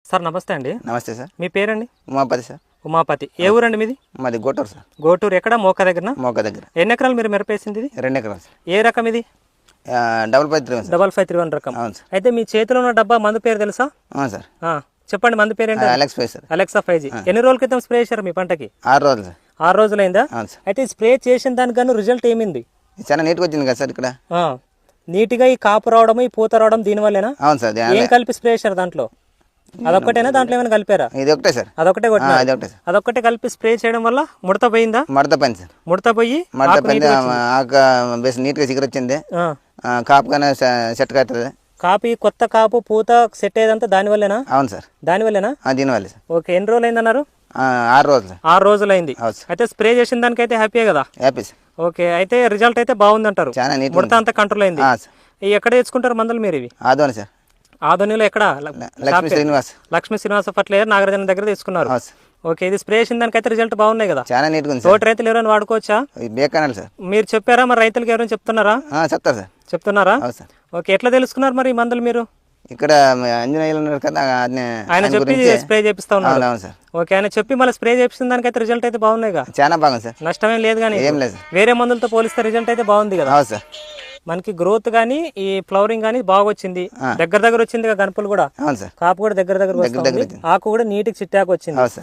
Sir నమస్తే అండి. నమస్తే సార్. మీ పేరండి? ఉమాపతి సార్. ఉమాపతి. ఏ ఊరండి మీది? మాది గోటూరు సార్. గోటూరు ఎక్కడ? మోక దగ్గర. మోక దగ్గర. ఎన్ని ఎకరాలు మీరు మిరపేసింది? ఇది 2 ఎకరాలు సార్. ఏ రకం ఇది? 5531 సార్. 5531 రకం. అవును సార్. అయితే మీ చేతిలో ఉన్న డబ్బా మందు పేరు తెలుసా? అవును సార్. చెప్పండి, మందు పేరు ఏంటి? Alex five sir. Alexa 5G. ఎన్ని రోజుల క్రితం స్ప్రే చేశారు మీ పంటకి? 6 రోజులు సార్. 6 రోజులైందా? అవును సార్. అయితే స్ప్రే చేసిన దానికి గాను రిజల్ట్ ఏమింది? చాలా నీట్గా వచ్చింది కదా సార్ ఇక్కడ. నీట్గా ఈ కాపు రావడం, ఈ పూత రావడం దీనివల్లేనా? అవును సార్. ఏం కలిపి స్ప్రే చేశారు దాంట్లో? అదొక్కటేనా? దాంట్లో ఏమైనా కలిపారా? ఇది ఒకటే సార్. అదొకటే కొట్టినా? ఇది ఒకటే సార్. అదొక్కటే కలిపి స్ప్రే చేయడం వల్ల ముడత పోయిందా? మడత పని సార్. ముడత పోయి మడత పని ఆకు బేస్ నీట్గా చిగురు వచ్చింది. కాపు కానీ సెట్ కట్టదు. కాపీ కొత్త కాపు పూత సెట్ అయ్యేదంతా దానివల్లేనా? అవును సార్. దానివల్లేనా? దీనివల్లే సార్. ఓకే. ఎన్ని రోజులు అయిందన్నారు? 6 రోజులు సార్. 6 రోజులైంది. అవును సార్. అయితే స్ప్రే చేసిన దానికైతే హ్యాపీయే కదా? Happy sir. ఓకే. అయితే రిజల్ట్ అయితే బాగుంది అంటారు. చాలా నీట్ ముడత అంతా కంట్రోల్ అయింది. ఎక్కడ తెచ్చుకుంటారు మందులు మీరు ఇవి? ఆదోని సార్. ఆదోనిలో ఎక్కడ? లక్ష్మీ శ్రీనివాస్. లక్ష్మీ శ్రీనివాస ఫర్టిలైజర్ నాగరాజన దగ్గర తీసుకున్నారు. ఓకే. ఇది స్ప్రే చేసిన దానికైతే రిజల్ట్ బాగున్నాయి కదా? చాలా నీట్గా ఉంది. తోటి రైతులు ఎవరైనా వాడుకోవచ్చా? బేకనాలి సార్. మీరు చెప్పారా మరి రైతులకు ఎవరైనా చెప్తున్నారా? చెప్తారు సార్. చెప్తున్నారా? అవును సార్. ఓకే. ఎట్లా తెలుసుకున్నారు మరి ఈ మందులు మీరు? ఇక్కడ అంజనేయులు ఉన్నారు కదా, ఆయన చెప్పి స్ప్రే చేపిస్తా ఉన్నారు. అవును సార్. ఓకే. ఆయన చెప్పి మళ్ళీ స్ప్రే చేపిస్తున్న దానికైతే రిజల్ట్ అయితే బాగున్నాయిగా? చాలా బాగుంది సార్. నష్టమేం లేదు కానీ? ఏం లేదు. వేరే మందులతో పోలిస్తే రిజల్ట్ అయితే బాగుంది కదా? అవును సార్. మనకి గ్రోత్ కానీ ఈ ఫ్లవరింగ్ కానీ బాగా వచ్చింది. దగ్గర వచ్చింది గనుపులు కూడా. అవును సార్. కాపు కూడా దగ్గర వస్తుంది. ఆకు కూడా నీటికి చిట్టాకు వచ్చింది. అవును సార్.